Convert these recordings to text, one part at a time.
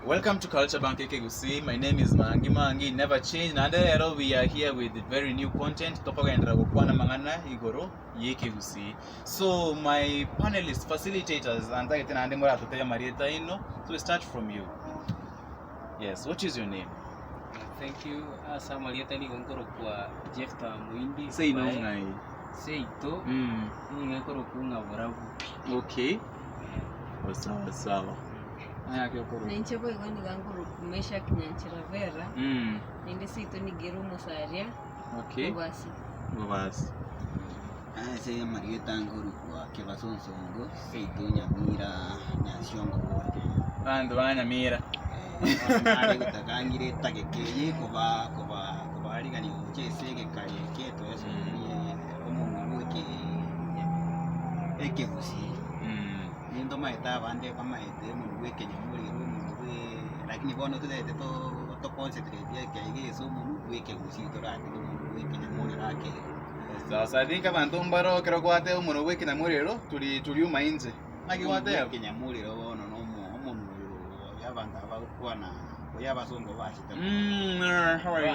Welcome to Culture Bank ekegusii. My name is Maangi. Maangi never changed. And we are here with very new content. Topagenda gukwana mangana igoro ekegusii. So my panelist facilitators and I tena ande mora tutaya Marieta ino. So we start from you. Yes, what is your name? Thank you. Asa Marieta ni ngoro kwa Jefta Moindi. Say no ngai. Say to. Ni ngoro kunga borabu. Okay. Sawa sawa. Nyanchera and Moindi Nyanchera Vera. Nende sito ni gero mosaria. Okay. Basi. Say Marieta ngoro kwa Onsongo. Sito Nyamira Nyanchongo. Bando Nyamira. Ari gutagangire tagekeye kuba ari gani chesege kare keto eso ni omuntu weke ekegusii nindo maeta bande kama ete mu weke nyamuri mu we lakini bono tudete to concentrate yake igeso mu ekegusii to rati mu weke nyamuri rake sasa dinka bantu mbaro kero kwate umuntu weke nyamuri ro tuli umainze maki kwate weke nyamuri ro bono no omuntu yabanga abakwana Onsongo bashita. How are you?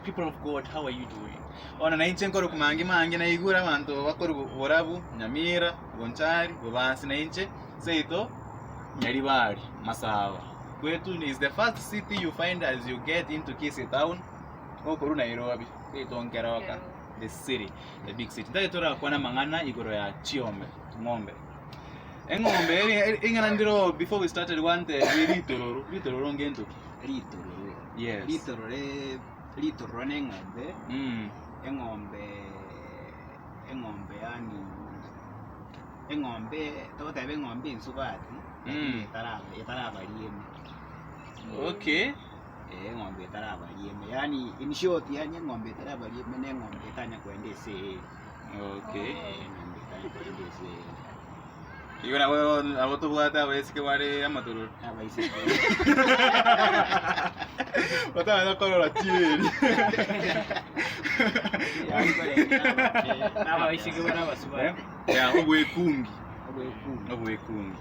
People of God, how are you doing? Ona na inche nkoro kumangi na igura bantu bakoro borabu Nyamira Gonchari bobasi na inche seito Nyaribari Masawa. Kwetu is the first city you find as you get into Kisii town. Okoro Nairobi. Seito Onkeroka, the city, the big city. Ndayitora kwana mangana igoro ya Chiombe, ng'ombe. Engombe ingana ndiro before we started one litororo ngento litororo. Yes. Litororo ng'ombe. Engombe yani engombe tota engombe insubati. Itaraba lieme. Okay. Engombe itaraba lieme. Yani in short yani engombe itaraba lieme ne engombe tanya kwendese. Okay. Engombe tanya kwendese. Igona wewe aboto bwata wesike wale amatoro abaisike bata na kolora tieni abaisike bana basuba ya obwekungi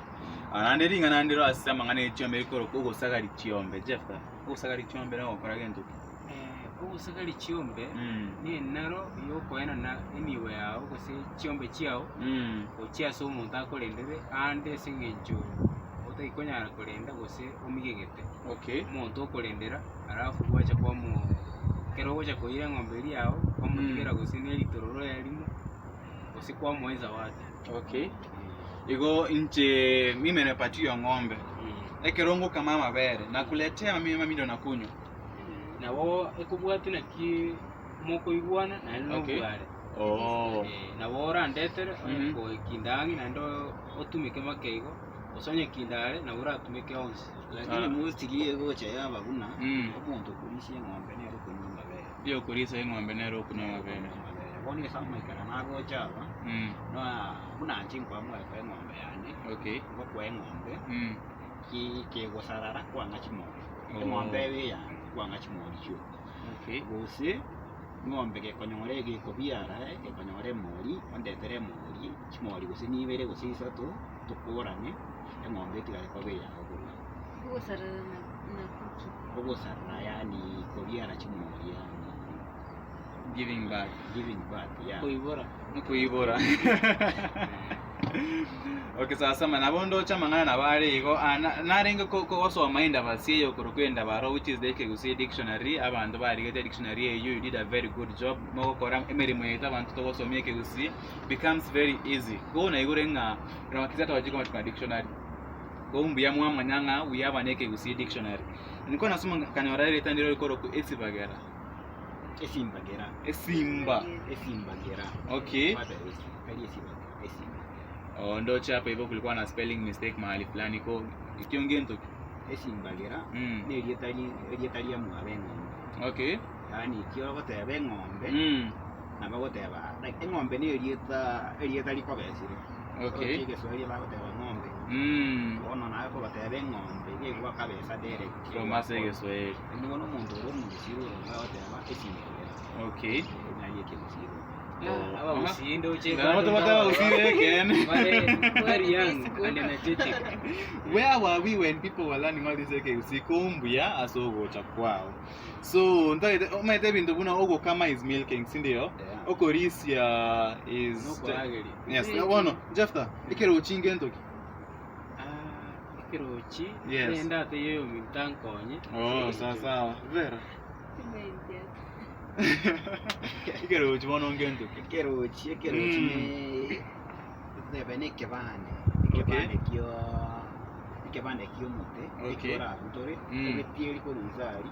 ananderinga nandiro asema ngane Chiombe ikoro ko sagari Chiombe Jefta ko sagari Chiombe na okora gento ko sagari Chiombe ni naro yo koena na anywhere ko se Chiombe chiao o chia so umuntu akorendere ande singejo otai konya akorenda gose omigegete. Okay. Umuntu okorendera arafu gwacha kwa mu kero gwacha koira ng'ombe iri yao omutigera gose ne litororo yalimo gose kwa mweza watu. Okay. Igo inche mimi napatiwa ng'ombe. Ekerongo kama mabere na kuletea mimi ndo nakunywa. Na wo ekubwatu na ki moko igwana na no bware. Oh. Na wora ndetere ko kindangi na ndo otumike makeigo osonye kindare na ura atumike onse lakini mustigie gocha yaba kuna omuntu kulisi ng'ombe ne ko nyumba be yo kulisa ng'ombe ne ro kuna mabere woni sama ikara na gocha ba no kuna nchinkwa mwa kwa ng'ombe yani. Okay. Ngo kwa ng'ombe ki gosarara kwa ngachimo ng'ombe we ya kwa ngachimo cho. Okay. Gose ng'ombe ke konyore ge ko biara ke konyore mori ondetere mori chimori gose ni bere gose isato tukurane ng'ombe tigare ko be ya ogura ogosarana yani ko biara chimori yani giving back yeah kuibora Okay, sasa manabondo cha mangana na bare igo narenga ko also mind abasiye okurukwenda baro which is the ekegusii dictionary abantu bari get dictionary you did a very good job no kora emerimo yeta abantu to so ekegusii becomes very easy go na igorenga ramakizata wajiko matuka dictionary go mbuya mwamanyanga uyaba ekegusii dictionary niko nasoma kanyora leta ndiro ikoro ku esimbagera. Okay. Ndo chapa hivyo kulikuwa na spelling mistake mahali fulani ko ikiongento esimbagera ne rietaria mwabe ng'ombe. Okay. Yani ikiwa gotebe ng'ombe na bagoteba like ng'ombe ne rieta liko besire. Okay. Kige swali bagoteba ng'ombe ono na ko batebe ng'ombe ge kwa kabeza dere so masege swali ni wono muntu ro mu siru bagoteba esimbagera. Okay. Na yeke siru aba usiende uche Na watu watawa usiweke. very young and energetic. Where were we when people were learning all this ekegusii kumbuya asogo chakwao? So ntaite omete bintu buna ogo kama is milking sindio? Okorisia is No kwageri. Yes, wono Jefta ikero uchinge ntoki. Ikirochi Yes. enda te yo mintankonye. Oh, sawa. Vera. Ikero uchi wono ngento. Ekerochi ne debe ne kebane kyo mute ekora butore obetieri ko nzari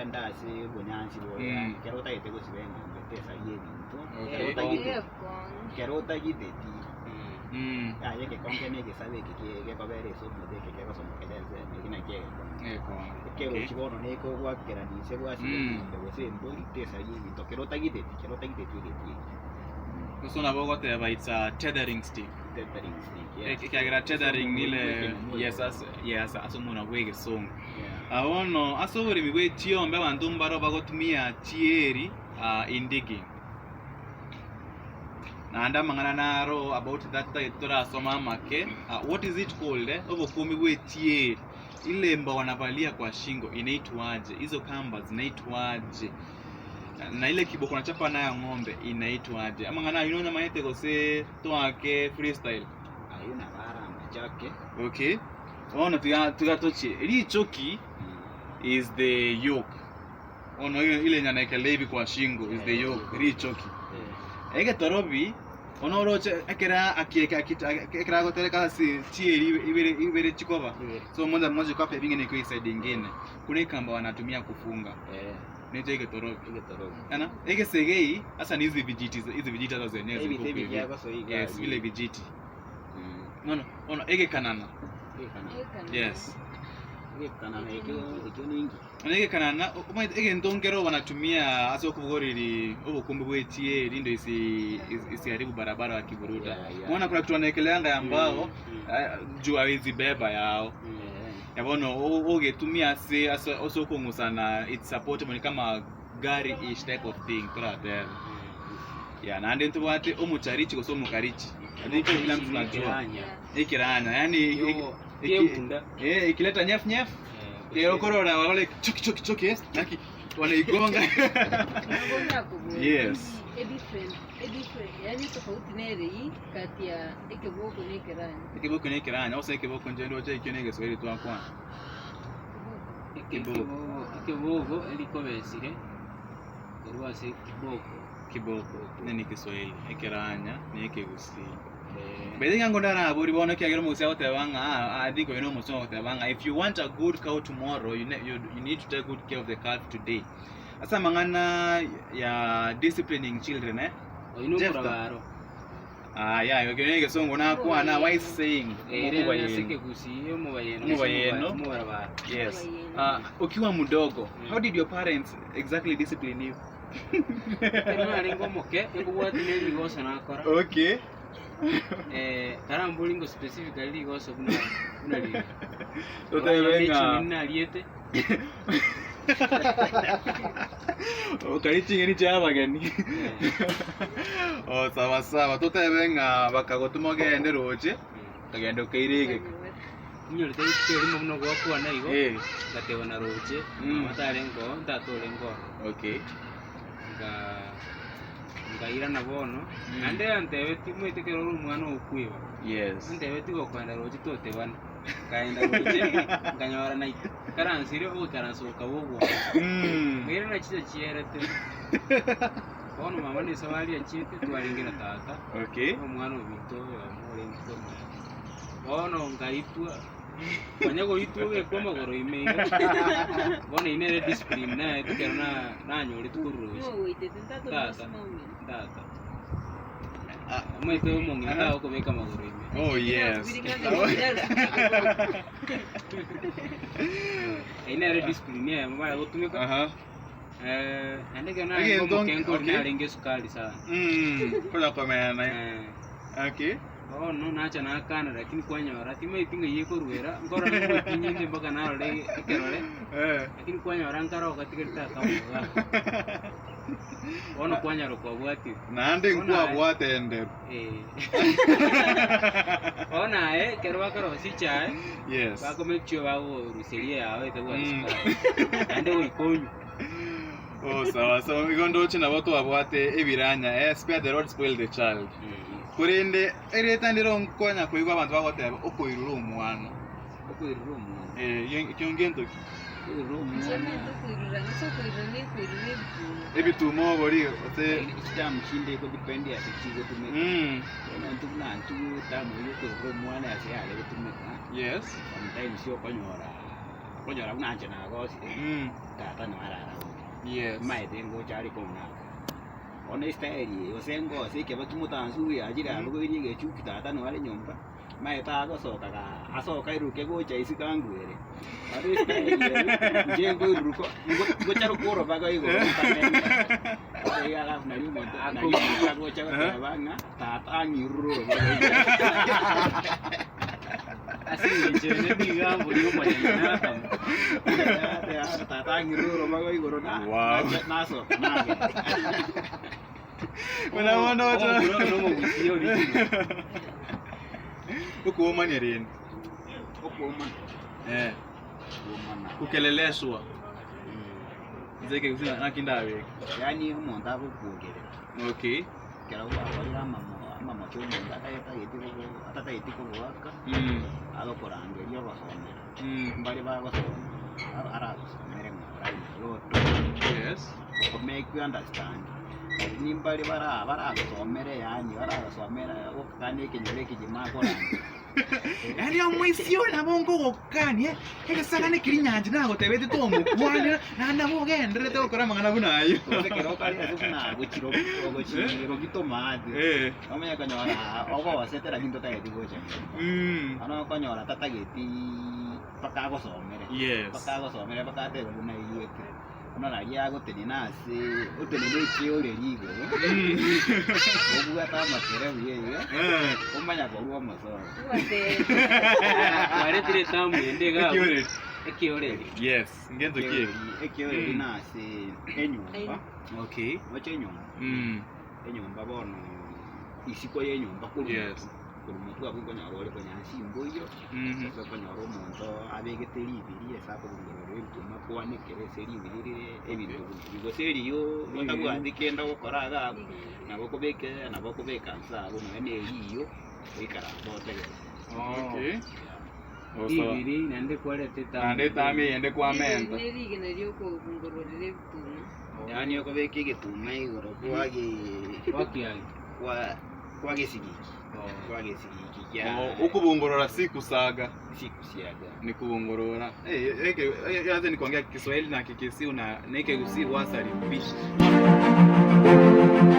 enda ase bonyansi boya kerota yete go sibenga betesa yebinto kerota yideti yeke konkene ke sabe ke babere so mode ke ko somo kedense ngina ke uchi bono ne ko wakera ni se bwasi de se ndoli tesa yebinto kerota yideti So na bogo te ba it's a tethering stick. Ikagera tethering ile yes asomuna wege song. Awono asowori miwe chiombe abantu mbaro bagotumia chieri in digging. Na anda mangana naro about that tora soma make. What is it called? Obokumi we chieri. Ile mba wanavalia kwa shingo inaitwaje? Hizo kamba zinaitwaje? Na ile kiboko nachapa nayo ng'ombe inaitwaje? Ama ngana yunona maete gose toake freestyle. Ayuna bara machake. Okay. Ono tugatoche. Ri choki is the yoke. Ono ile nyana ikalevi kwa shingo is the yoke. Ri choki. Ege torobi ono roche ekera goteleka si chieri ibere chikova. So moja kwa pebinge ni kwa side nyingine. Kuna kamba wanatumia kufunga. Nete ege torobi. Ana ege segei hasa ni hizi vijiti za zenyewe ziko hivi. Yes, vile vijiti. Ono ege kanana. Yes. Ege kanana ege ningi. Ege kanana ege ndongero wanatumia hasa ukugoriri obukumbu bwetie lindo isiharibu barabara wa kiburuda. Unaona kuna kitu wanaekeleanga ambao juu hawezi beba yao. Yabono oge tumia se also kongusana it's supportable kama gari ish type of thing tora there. Yeah, na ndio tuwate omucharichi kwa somo karichi. Ndio kila mtu anajua. Ikiranya, yani ikileta nyef. Leo korora wale choki naki wanaigonga. Yes. A different. Yani tofauti nere kati ya ekeboko na ekiranya. Ekeboko na ekiranya, osa ekeboko njendo cha ikinege Swahili tu akwa. Ekeboko eliko besire. Erwase kiboko. Nini Kiswahili? Ekiranya ni ekegusii. Bedinga ngondana aburi bono kyagero musa otebanga I think you know musa otebanga if you want a good cow tomorrow you need to take good care of the calf today. Asa mangana ya disciplining children Oyino kurabaro. Yeah, yogenege songo na kwa na wise saying ekegusii mubayeno. Yes. Ukiwa mdogo, how did your parents exactly discipline you? Okay. Karambulingo specifically goso kuna liye. Totavenga. Nina liete. Okarichi ngeni chama gani. Sawa. Totavenga bakagotuma gende roche. Kagendo kairege. Nyori tayiteri muno gwa kwa naigo. Gatewa na roche. Matarengo, ndatorengo. Okay. Ngaira na bono ande antebeti mwite kero rumwana okwiba. Yes. Antebeti go kwanda roje tote bana kaenda roje nganyora na karansire o karansoka bogwa ngaira na chiza chierete bono mama ni sawali achite twaringira tata. Okay. Omwana obito ya mole ngito bono ngaitwa Wanyago itu kwa magoro imeiga. Bona inere discipline na tukero na nyori tukuru. No wait, tata. Mwite umongi ndao kubeka magoro ime. Oh yes. Inere discipline ya mama yagotumika. Andike na ngokengo nalinge sukali sana. Kola komena na. Okay. Oh no nacha na kana lakini kwanyora tima itinga yeko ruera ngora ngo tinyinde mpaka nalo le kerole lakini kwanyora ngaro katika tata. Ono kwanyaro kwa bwati. Nande nkwa bwate ende. Ona kerwa karo sicha Yes. Bako make sure bago ruseria yawe tewa sika. Ande uikonyu. Oh, so igondo china watu abwate ebiranya, spare the rod spoil the child. Kurinde eretandiro nkonya kuigwa abantu bagoteba okoirura omwana. Okoirura omwana. Kyongento. Okoirura omwana. Ebitumo bori ote Istamu chinde ko depende ya kigo tume. Ona ntuna ntu tamu yo ko omwana asiale kutumeka. Yes. Sometimes yo konyora. Konyora unanje na gosi. Tata no arara. Yes. Mai tengo chari kona. Honesta eri, osengo sike bakimutansuri ajira alugo nyige chuki tata no ale nyomba. Mai ta go soka ka asoka iruke go chaisi kangu ere. Honesta eri, jengo iruko. Go charo koro baga igo. Ai ala na ni mo ta na go charo banga tata ngiruro. Así je diga boli mo na tam. Tata ngiruro baga igo na. Wow. Naso. Na. Wala mo no to. No mo gusio ni. Uko omani rin. Opo man. Kukeleleshwa. Nzeke kusina nakindawe. Yani umonda ko kugere. Okay. Kera wa mama cho monda atata yitiko waka. Alo korangeria basomera. Mbali ba basomera. Ara basomera mo Yes. to make you understand. Nimbali bara basomera yani basomera okane kenyere kijima korange. Yani omwisio na bongo gokani ekesagane kirinyanje nago tebete to mukwana nanda bogendere to kora mangana bunayo Kero kali na guchiro gito madi. Amanya kanyora ogo wasetera hinto ta edigo chen. Ano kanyora tata geti pakago somere. Yes. Pakago somere pakate na yete. Ano na yago teninase utenene chiore ligo. Obuga ta makere biye. Omanya ko ruo maso. Wale tire tamu endega. Ekiore. Yes, ngento kieri. Ekiore nase enyumba. Okay. Wache nyumba. Enyumba bono isiko yenyumba kulu. Yes. Kulu mutu abungo nyarole ko nyansimbo yo. So ko nyaro muntu abegete libiri esako ngorore bituma ko anekere seri libiri ebintu bigo seri yo ndago andikenda gukoraga nabo kubeka nsabo nene yiyo ikara bote. Okay. Ibiri nande kwale teta. Nande tami ende kwa menta. Nerige nario ko ngororere bituma. Yani ko beke gituma igoro kwage Wakiali. Kwa gesigiki. Kwa gesigiki ya. Ukubungorora sikusaga. Sikusiaga. Ni kubungorora. Yaanze ni kuongea Kiswahili na Kikisiu na ekegusii wasari fish.